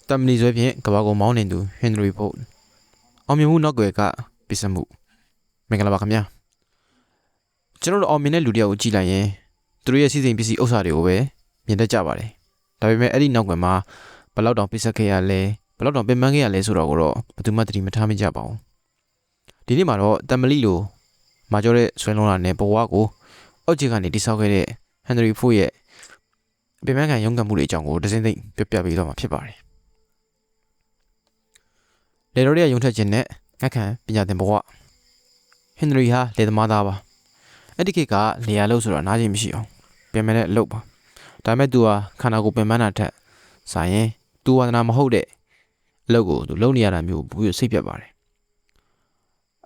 တမ်မလီဆွဲဖြင့်ကဘာကိုမောင်းနေသူဟင်နရီဖို့အောင်မြင်မှုနောက်ွယ်ကပစ္စမှုမင်္ဂလာပါခင်ဗျာကျွန်တော်တို့အောင်မြင်တဲ့လူတယောက်ကိုကြည့်လိုက်ရင်သူတို့ရဲ့စီစဉ်ပစ္စည်းဥစ္စာတွေကိုပဲမြင်တတ်ကြပါတယ်ဒါပေမဲ့အဲ့ဒီနောက်ွယ်မှာဘယ်လောက်တောင်ပစ္စက်ခဲ့ရလဲဘယ်လောက်တောင်ပင်ပန်းခဲ့ရလဲဆိုတော့ဘယ်သူမှသတိမထားမိကြပါဘူးဒီနေ့မှာတော့တမ်မလီလိုမာကျော်တဲ့ဆွဲလုံးလာတဲ့ဘဝကိုအောက်ခြေကနေတိဆောက်ခဲ့တဲ့ဟန်နရီဖို့ရဲ့ပင်ပန်းခံရုန်းကန်မှုတွေအကြောင်းကိုတစ်စင်းသိပြပြပေးတော့မှာဖြစ်ပါတယ်လေတော်ရဲ့ယုံထက်ခြင်းနဲ့ငှက်ခံပညာသင်ဘဝဟင်နရီဟာလေသမားသားပါအဲ့ဒီခေတ်ကလေယာလို့ဆိုတော့နားကျင်မရှိအောင်ပြင်မဲ့တဲ့အလုပ်ပါဒါပေမဲ့သူဟာခန္ဓာကိုယ်ပင်ပန်းတာထက်ဆိုင်ရင်သူဝါသနာမဟုတ်တဲ့အလုပ်ကိုသူလုပ်နေရတာမျိုးဘူးရစိတ်ပြတ်ပါတယ်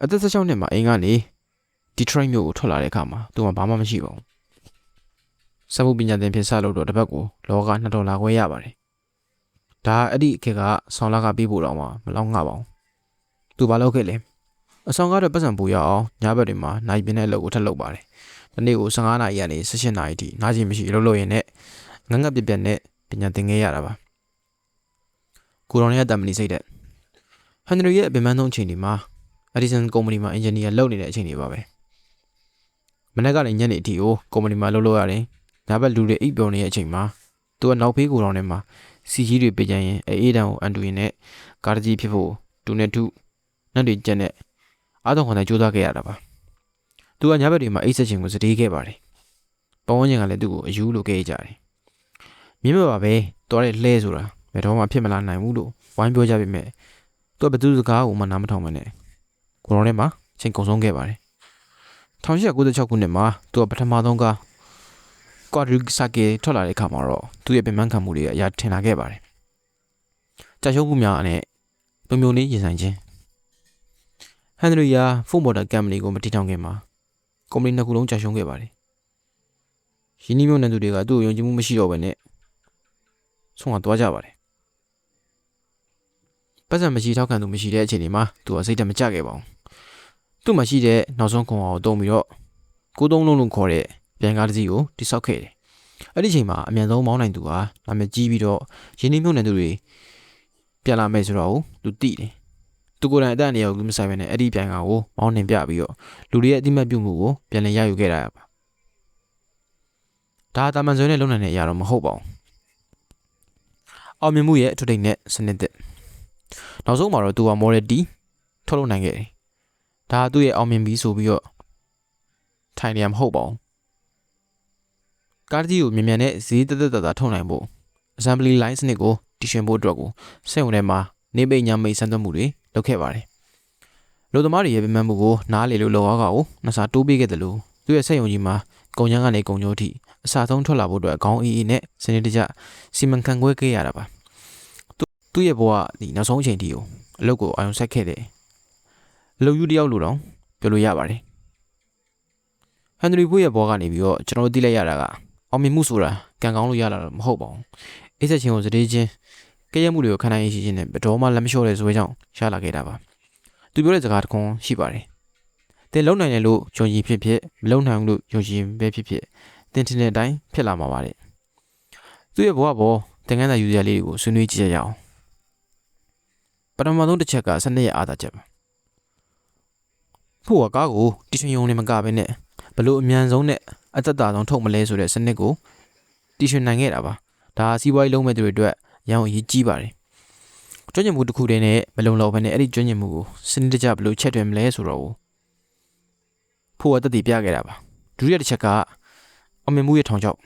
အသက်16နှစ်မှာအိမ်ကနေဒီထရိတ်မြို့ကိုထွက်လာတဲ့အခါမှာသူကဘာမှမရှိပါဘူးစမှုပညာသင်ဖြစ်စလို့တော့တစ်ပတ်ကိုလောက$2ခွဲရပါတယ်ဒါအဲ့ဒီခေတ်ကဆောင်းလာကပြီးဖို့တော့မှမလောက်ငှပါဘူးသူဘာလုပ်ခဲ့လဲအဆောင်ကတော့ပတ်စံပူရအောင်ညဘက်တွေမှာနိုင်ပြင်းတဲ့အလုပ်ကိုထပ်လုပ်ပါတယ်ဒီနေ့ကို15နာရီကနေ18နာရီထိနားကျင်မရှိလုပ်ရင်နဲ့ငငတ်ပြပြနဲ့ပညာသင်ခဲ့ရတာပါကိုရောင်ရဲ့တမ်မလီစိတ်တဲ့ဟန်နရီရဲ့အပင်ပန်းဆုံးအချိန်ဒီမှာအက်ဒီဆန်ကုမ္ပဏီမှာအင်ဂျင်နီယာလုပ်နေတဲ့အချိန်တွေပါပဲမနေ့ကလည်းညနေအထိကိုကုမ္ပဏီမှာလုပ်ရတယ်ညဘက်လူတွေအိပ်ပျော်နေတဲ့အချိန်မှာသူကနောက်ဖေးကိုရောင်ထဲမှာစီကြီးတွေပေးကြရင်အေးတန်းကိုအန်တူရင်နဲ့ကားကြီးဖြစ်ဖို့တူနဲ့တူနှက်တွေကျက်နဲ့အားလုံးခွန်တိုင်းကြိုးစားခဲ့ရတာပါသူကညဘက်တွေမှာအိတ်ဆက်ခြင်းကိုစတေးခဲ့ပါတယ်ပတ်ဝန်းကျင်ကလည်းသူ့ကိုအယူလိုခဲ့ကြတယ်မြင်မပါပဲတော်တဲ့လှဲဆိုတာဘယ်တော့မှဖြစ်မလာနိုင်ဘူးလို့ဝိုင်းပြောကြပေမဲ့သူကဘသူစကားကိုမှနားမထောင်မနဲ့ကိုရောထဲမှာချိန်ကုန်ဆုံးခဲ့ပါတယ်1896ခုနှစ်မှာသူကပထမဆုံးကကွာဒရီဆာကေထွက်လာတဲ့အခါမှာတော့သူ့ရဲ့ပင်ပန်းခံမှုတွေအရာထင်လာခဲ့ပါတယ်ကြာရှုံးမှုများနဲ့ပုံမျိုးလေးရင်ဆိုင်ခြင်းဟန်နရီယာဖုန်းမော်တာကမ်ပဏီကိုမတည်ထောင်ခင်မှာကုမ္ပဏီနှစ်ခုလုံးကြာရှုံးခဲ့ပါတယ်ရင်းနှီးမြှုပ်နှံသူတွေကသူ့ကိုယုံကြည်မှုမရှိတော့ဘဲနဲ့ဆုံးသွားကြပါတယ်ပတ်စံမရှိထောက်ခံသူမရှိတဲ့အချိန်တွေမှာသူကစိတ်တမကြခဲ့ပါဘူးသူ့မှာရှိတဲ့နောက်ဆုံးခွန်အားကိုတုံးပြီးတော့93လုံးလုံးခေါ်တဲ့ပြန်ကားတစ်စီးကိုတိဆောက်ခဲ့တယ်အဲ့ဒီအချိန်မှာအမြန်ဆုံးမောင်းနိုင်သူဟာနာမည်ကြီးပြီးတော့ရင်းနှီးမြှုပ်နှံသူတွေပြန်လာမယ်ဆိုတော့သူသိတယ်သူကိုယ်တိုင်အတန်နေရာကိုမဆိုင်ဘဲနဲ့အဲ့ဒီပြန်ကားကိုမောင်းနှင်ပြပြီးတော့လူတွေရဲ့အတိမတ်ပြုမှုကိုပြန်လည်ရယူခဲ့တာပါဒါတာမန်ဆွေးနဲ့လုံနိုင်တဲ့အရာတော့မဟုတ်ပါဘူးအောင်မြင်မှုရဲ့အထွတ်ထိပ်နဲ့စနစ်သက်နောက်ဆုံးမှာတော့သူက Model D ထုတ်လုပ်နိုင်ခဲ့တယ်ဒါသူ့ရဲ့အောင်မြင်ပြီးဆိုပြီးတော့ထိုင်နေရမဟုတ်ပါဘူးကားကြီးကိုမြန်မြန်နဲ့ဈေးတက်တက်ထုတ်နိုင်ဖို့ assembly line စနစ်ကိုတည်ရှင်ဖို့အတွက်ကိုစက်ရုံထဲမှာနေပိတ်ညာမိတ်စမ်းသပ်မှုတွေလုပ်ခဲ့ပါတယ်လူသမားတွေရဲ့ပြမမှုကိုနားလေလို့လောကကိုနှစ်စာတိုးပေးခဲ့တယ်လို့သူ့ရဲ့စက်ရုံကြီးမှာကုန်ကျန်းကနေကုန်ကျိုးထိအစားဆုံးထွက်လာဖို့အတွက်အကောင်းအေးအေးနဲ့စနစ်တကျစီမံခန့်ခွဲခဲ့ရတာပါသူ့ရဲ့ဘဝဒီနောက်ဆုံးအချိန်ထိကိုအလုပ်ကိုအာရုံစိုက်ခဲ့တယ်အလုပ်ယူတယောက်လို့တော့ပြောလို့ရပါတယ်ဟန်နရီဖို့ရဲ့ဘဝကနေပြီးတော့ကျွန်တော်တို့သိလိုက်ရတာကအောင်မြင်မှုဆိုတာကံကောင်းလို့ရလာတော့မဟုတ်ပါဘူးအိတ်ဆက်ခြင်းကိုစတေးခြင်းကြည့်ရမှုတွေကိုခံနိုင်ရရှိခြင်းနဲ့ဘယ်တော့မှလက်မလျှော့တဲ့ဇွဲကြောင့်ရလာခဲ့တာပါသူပြောတဲ့စကားတစ်ခွန်းရှိပါတယ်သင်လုံနိုင်တယ်လို့ယုံကြည်ဖြစ်မလုံနိုင်ဘူးလို့ယုံကြည်ပဲဖြစ်သင်ထင်တဲ့အတိုင်းဖြစ်လာမှာပါတဲ့သူ့ရဲ့ဘဝပေါ်သင်ခန်းစာယူစရာလေးတွေကိုဆွေးနွေးကြည့်ရအောင်ပထမဆုံးတစ်ချက်ကစနစ်ရဲ့အားသာချက်ပါဖို့ကကားကိုတီထွင်ယုံနေမကဘဲနဲ့ဘလို့အမြန်ဆုံးနဲ့အသက်တာဆုံးထုတ်မလဲဆိုတဲ့စနစ်ကိုတီထွင်နိုင်ခဲ့တာပါဒါစီးပွားရေးလုံးမဲ့သူတွေအတွက်ရအောင်အရေးကြီးပါတယ်ကျွမ်းကျင်မှုတစ်ခုတည်းနဲ့မလုံလောက်ဘဲနဲ့အဲ့ဒီကျွမ်းကျင်မှုကိုစနစ်တကျဘလို့ချက်တွင်မလဲဆိုတော့ဖို့ကတည်ပြခဲ့တာပါဒုတိယတစ်ချက်ကအောင်မြင်မှုရဲ့ထောင်ချောက်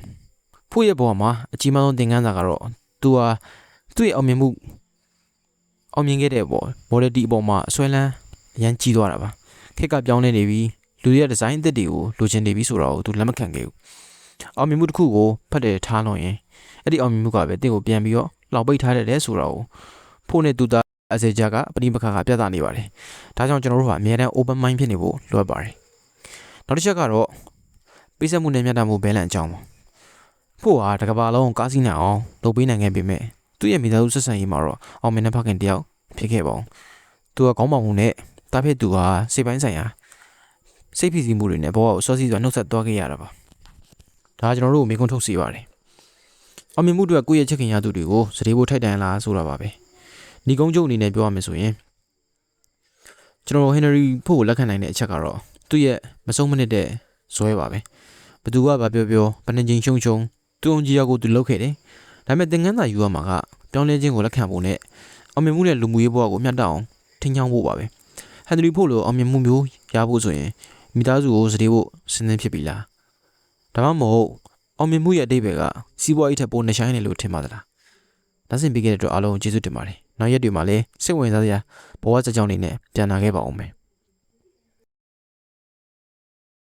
ဖို့ရဲ့ဘဝမှာအကြီးမားဆုံးသင်ခန်းစာကတော့သူဟာသူ့ရဲ့အောင်မြင်မှုအောင်မြင်ခဲ့တဲ့ပေါ့ Model D အပေါ်မှာအစွဲလန်းအရန်ကြီးသွားတာပါခက်ကပြောင်းလဲနေပြီးလူတွေရဲ့ဒီဇိုင်းအသစ်တွေကိုလိုချင်နေပြီးဆိုတော့သူလက်မခံခဲ့ဘူးအောင်မြင်မှုတစ်ခုကိုဖတ်တယ်ထားလို့ရင်အဲ့ဒီအောင်မြင်မှုကပဲတင့်ကိုပြန်ပြီးတော့လောက်ပိတ်ထားတယ်ဆိုတော့ဖို့နဲ့သူသားအစေကြကပရိပခါကပြသနေပါတယ်ဒါကြောင့်ကျွန်တော်တို့ကအများတန်း open mind ဖြစ်နေဖို့လိုအပ်ပါတယ်နောက်တစ်ချက်ကတော့ပိစက်မှုနဲ့မျှတမှုဘဲလန်အကြောင်းပါဖို့ဟာတကဘာလုံးကားစီးနိုင်အောင်လုပ်ပေးနိုင်ခဲ့ပေမဲ့သူ့ရဲ့မိသားစုဆက်ဆံရေးမှာတော့အောင်မြင်တဲ့ဖခင်တယောက်ဖြစ်ခဲ့ပါအောင်သူကကောင်းပါမှုနဲ့တားဖြစ်သူဟာစိတ်ပိုင်းဆိုင်ရာစိတ်ဖိစီးမှုတွေနဲ့ဘဝကိုစောစီးစွာနှုတ်ဆက်သွားခဲ့ရတာပါဒါကျွန်တော်တို့ကိုမေးခွန်းထုတ်စီပါတယ်အောင်မြင်မှုတွေကကိုယ့်ရဲ့ချက်ခင်ရသူတွေကိုစတေးဖို့ထိုက်တန်လားဆိုတာပါပဲ ညီကုန်းချုပ်အနေနဲ့ပြောရမယ်ဆိုရင်ကျွန်တော်ဟင်နရီဖို့ကိုလက်ခံနိုင်တဲ့အချက်ကတော့သူ့ရဲ့မဆုံးမနစ်တဲ့ဇွဲပါပဲဘသူကဘာပြောပြောဘယ်နှချိန်ရှုံသူအောင်ကြီးရကိုသူလုပ်ခဲ့တယ်ဒါပေမဲ့သင်ခန်းစာယူရမှာကပြောင်းလဲခြင်းကိုလက်ခံဖို့နဲ့အောင်မြင်မှုနဲ့လူမှုရေးဘဝကိုမျှတအောင်ထင်ရှားဖို့ပါပဲဟန်နရီဖို့လိုအောင်မြင်မှုမျိုးရဖို့ဆိုရင်မိသားစုကိုစတေးဖို့စဉ်းစားဖြစ်ပြီလားဒါမှမဟုတ်အောင်မြင်မှုရဲ့အတိတ်ဘက်ကစီးပွားရေးထက်ပိုနှဆိုင်တယ်လို့ထင်ပါသလားဒါဆင်ပေးခဲ့တဲ့အတွက်အားလုံးကျေးဇူးတင်ပါတယ်နောက်ရက်တွေမှာလည်းစိတ်ဝင်စားစရာဘဝစကြောင်းတွေနဲ့ပြန်လာခဲ့ပါအောင်မယ်